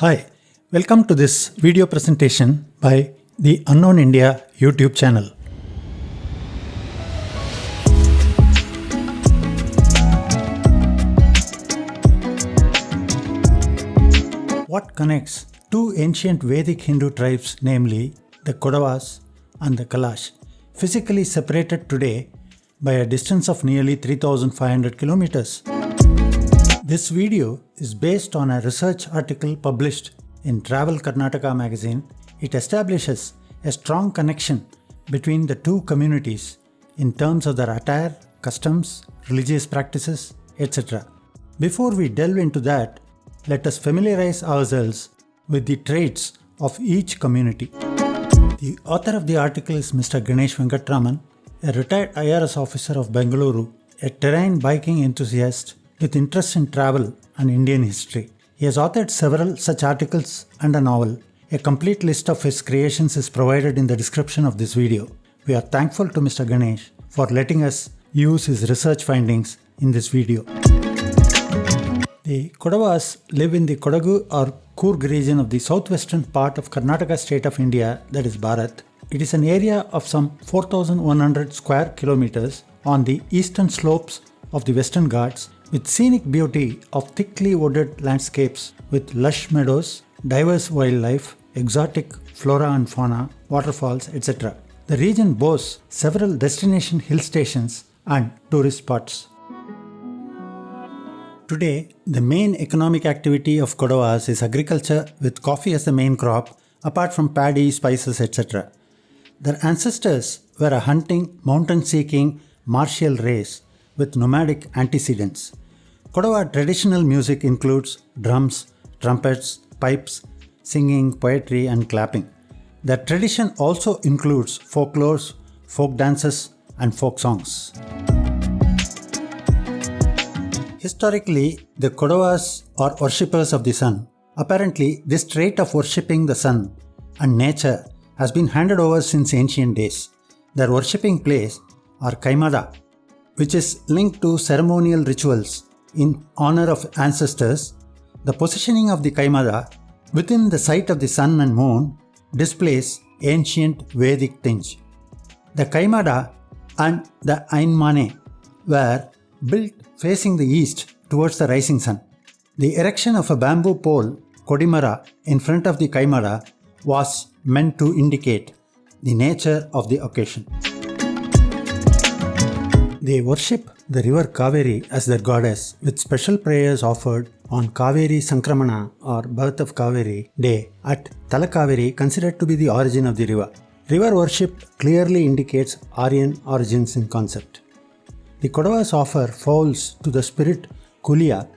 Hi, welcome to this video presentation by the Unknown India YouTube channel. What connects two ancient Vedic Hindu tribes, namely the Kodavas and the Kalash, physically separated today by a distance of nearly 3,500 kilometers? This video is based on a research article published in Travel Karnataka magazine. It establishes a strong connection between the two communities in terms of their attire, customs, religious practices, etc. Before we delve into that, let us familiarize ourselves with the traits of each community. The author of the article is Mr. Ganesh Venkatraman, a retired IRS officer of Bengaluru, a terrain biking enthusiast with interest in travel and Indian history. He has authored several such articles and a novel. A complete list of his creations is provided in the description of this video. We are thankful to Mr. Ganesh for letting us use his research findings in this video. The Kodavas live in the Kodagu or Coorg region of the southwestern part of Karnataka state of India, that is Bharat. It is an area of some 4,100 square kilometers on the eastern slopes of the Western Ghats, with scenic beauty of thickly wooded landscapes with lush meadows, diverse wildlife, exotic flora and fauna, waterfalls, etc. The region boasts several destination hill stations and tourist spots. Today, the main economic activity of Kodavas is agriculture, with coffee as the main crop, apart from paddy, spices, etc. Their ancestors were a hunting, mountain-seeking, martial race with nomadic antecedents. Kodava traditional music includes drums, trumpets, pipes, singing, poetry, and clapping. Their tradition also includes folklores, folk dances, and folk songs. Historically, the Kodavas are worshippers of the sun. Apparently, this trait of worshipping the sun and nature has been handed over since ancient days. Their worshipping place are Kaimada, which is linked to ceremonial rituals in honor of ancestors. The positioning of the Kaimada within the sight of the sun and moon displays ancient Vedic tinge. The Kaimada and the Ainmane were built facing the east towards the rising sun. The erection of a bamboo pole, Kodimara, in front of the Kaimada was meant to indicate the nature of the occasion. They worship the river Kaveri as their goddess, with special prayers offered on Kaveri Sankramana or birth of Kaveri day at Talakaveri, considered to be the origin of the river. River worship clearly indicates Aryan origins in concept. The Kodavas offer fowls to the spirit Kulia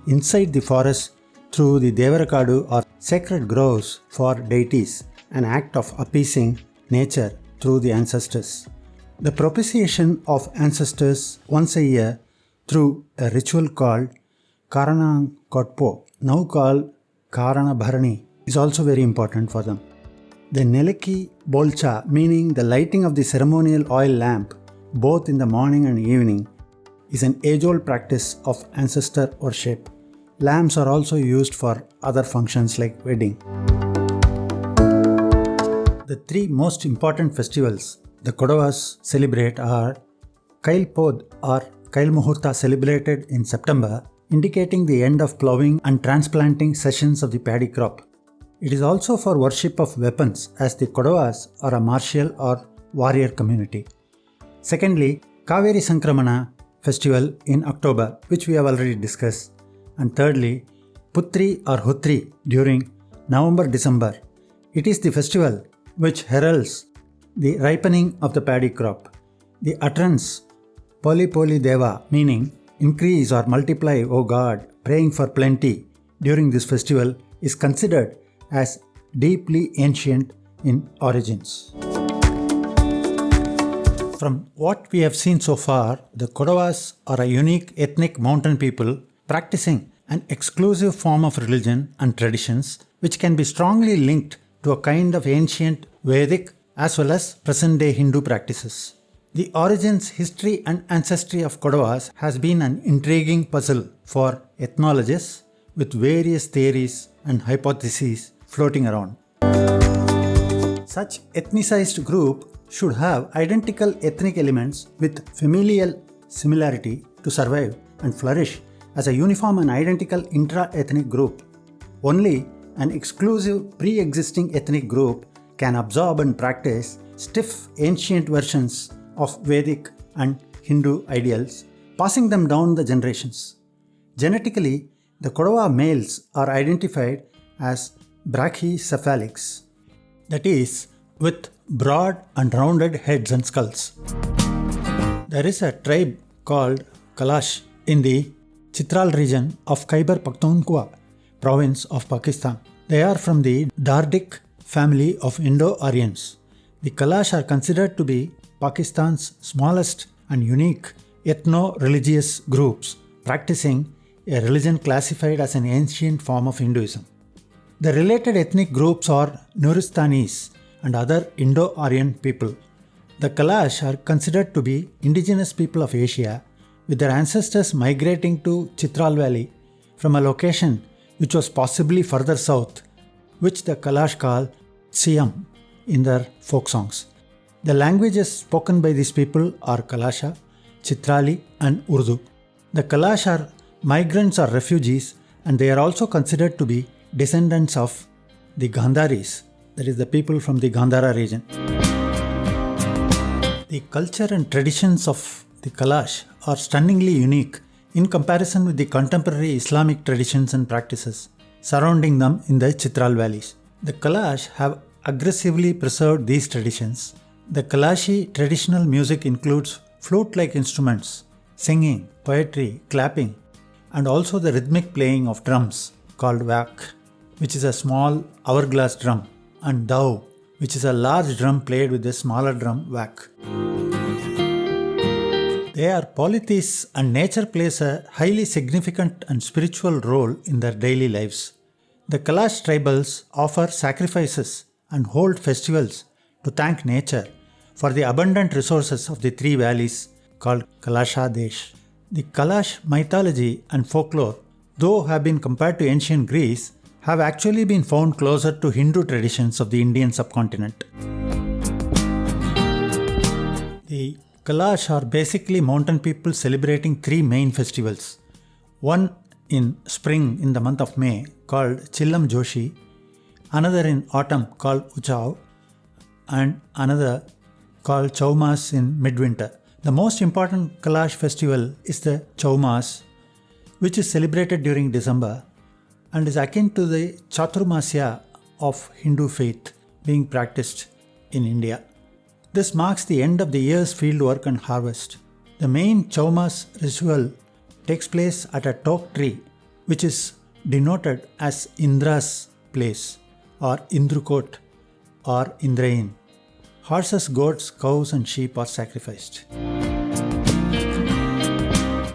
inside the forest through the Devarakadu or sacred groves for deities, an act of appeasing nature through the ancestors. The propitiation of ancestors once a year through a ritual called Karanang Kotpo, now called Karana Bharani, is also very important for them. The Neleki Bolcha, meaning the lighting of the ceremonial oil lamp both in the morning and evening, is an age-old practice of ancestor worship. Lamps are also used for other functions like wedding. The three most important festivals the Kodavas celebrate are Kail Pod or Kail Muhurta, celebrated in September, indicating the end of ploughing and transplanting sessions of the paddy crop. It is also for worship of weapons, as the Kodavas are a martial or warrior community. Secondly, Kaveri Sankramana festival in October, which we have already discussed. And thirdly, Putri or Hutri during November-December. It is the festival which heralds the ripening of the paddy crop. The utterance Poli Poli Deva, meaning increase or multiply, O God, praying for plenty during this festival, is considered as deeply ancient in origins. From what we have seen so far, the Kodavas are a unique ethnic mountain people practicing an exclusive form of religion and traditions which can be strongly linked to a kind of ancient Vedic as well as present-day Hindu practices. The origins, history and ancestry of Kodavas has been an intriguing puzzle for ethnologists, with various theories and hypotheses floating around. Such ethnicized group should have identical ethnic elements with familial similarity to survive and flourish as a uniform and identical intra-ethnic group. Only an exclusive pre-existing ethnic group can absorb and practice stiff ancient versions of Vedic and Hindu ideals, passing them down the generations. Genetically, the Kodava males are identified as brachycephalics, that is, with broad and rounded heads and skulls. There is a tribe called Kalash in the Chitral region of Khyber-Pakthunkhwa province of Pakistan. They are from the Dardic family of indo-aryans. The Kalash are considered to be Pakistan's smallest and unique ethno-religious groups practicing a religion classified as an ancient form of Hinduism. The related ethnic groups are Nuristanis and other Indo-Aryan people. The Kalash are considered to be indigenous people of Asia, with their ancestors migrating to Chitral Valley from a location which was possibly further south, which the Kalash call Siam in their folk songs. The languages spoken by these people are Kalasha, Chitrali and Urdu. The Kalash are migrants or refugees, and they are also considered to be descendants of the Gandharis, that is the people from the Gandhara region. The culture and traditions of the Kalash are stunningly unique in comparison with the contemporary Islamic traditions and practices surrounding them in the Chitral valleys. The Kalash have aggressively preserved these traditions. The Kalashi traditional music includes flute-like instruments, singing, poetry, clapping, and also the rhythmic playing of drums called wak, which is a small hourglass drum, and dao, which is a large drum played with a smaller drum wak. They are polytheists, and nature plays a highly significant and spiritual role in their daily lives. The Kalash tribals offer sacrifices and hold festivals to thank nature for the abundant resources of the three valleys called Kalasha Desh. The Kalash mythology and folklore, though have been compared to ancient Greece, have actually been found closer to Hindu traditions of the Indian subcontinent. The Kalash are basically mountain people celebrating three main festivals. One in spring in the month of May called Chillam Joshi, another in autumn called Uchav, and another called Chaumas in midwinter. The most important Kalash festival is the Chaumas, which is celebrated during December and is akin to the Chaturmasya of Hindu faith being practiced in India. This marks the end of the year's fieldwork and harvest. The main Chaumas ritual takes place at a teak tree, which is denoted as Indra's place or Indrukot or Indrayin. Horses, goats, cows and sheep are sacrificed.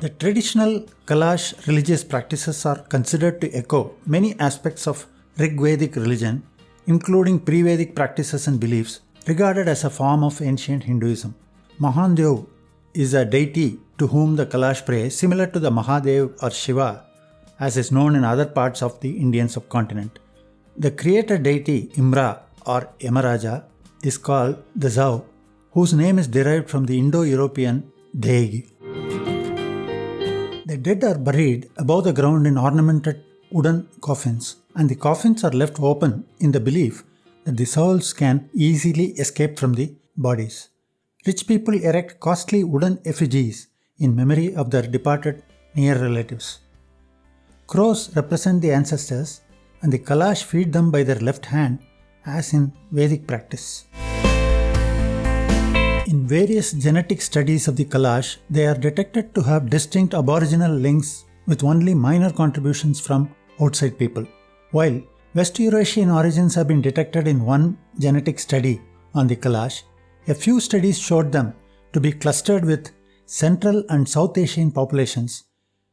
The traditional Kalash religious practices are considered to echo many aspects of Rig Vedic religion, including pre-Vedic practices and beliefs regarded as a form of ancient Hinduism. Mahadev is a deity to whom the Kalash pray, similar to the Mahadev or Shiva, as is known in other parts of the Indian subcontinent. The creator deity Imra or Yamaraja is called the Zau, whose name is derived from the Indo-European Deigi. The dead are buried above the ground in ornamented wooden coffins, and the coffins are left open in the belief that the souls can easily escape from the bodies. Rich people erect costly wooden effigies in memory of their departed near relatives. Crows represent the ancestors, and the Kalash feed them by their left hand, as in Vedic practice. In various genetic studies of the Kalash, they are detected to have distinct aboriginal links with only minor contributions from outside people. While West Eurasian origins have been detected in one genetic study on the Kalash, a few studies showed them to be clustered with Central and South Asian populations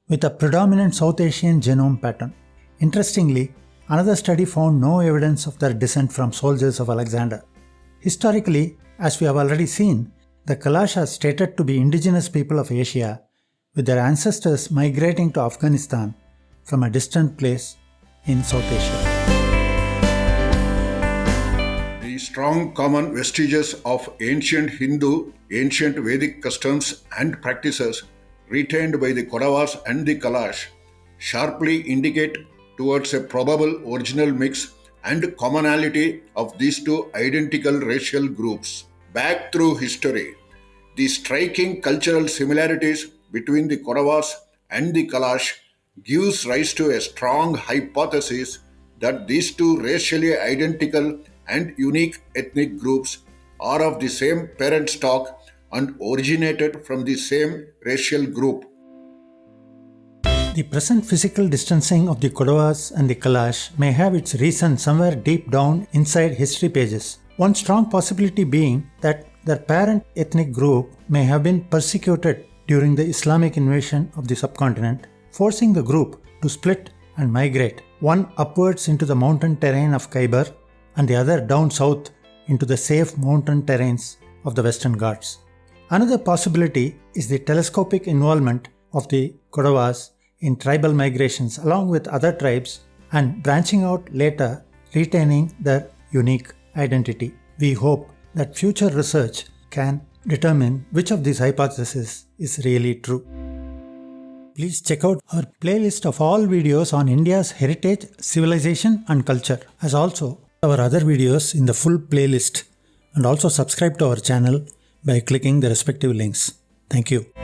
with a predominant South Asian genome pattern. Interestingly, another study found no evidence of their descent from soldiers of Alexander. Historically, as we have already seen, the Kalash are stated to be indigenous people of Asia, with their ancestors migrating to Afghanistan from a distant place in South Asia. The strong common vestiges of ancient Hindu, ancient Vedic customs and practices retained by the Kodavas and the Kalash sharply indicate towards a probable original mix and commonality of these two identical racial groups. Back through history, the striking cultural similarities between the Kodavas and the Kalash gives rise to a strong hypothesis that these two racially identical and unique ethnic groups are of the same parent stock and originated from the same racial group. The present physical distancing of the Kodavas and the Kalash may have its reason somewhere deep down inside history pages. One strong possibility being that their parent ethnic group may have been persecuted during the Islamic invasion of the subcontinent, forcing the group to split and migrate, one upwards into the mountain terrain of Khyber and the other down south into the safe mountain terrains of the Western Ghats. Another possibility is the telescopic involvement of the Kodavas in tribal migrations along with other tribes and branching out later, retaining their unique identity. We hope that future research can determine which of these hypotheses is really true. Please check out our playlist of all videos on India's heritage, civilization and culture, as also our other videos in the full playlist, and also subscribe to our channel by clicking the respective links. Thank you.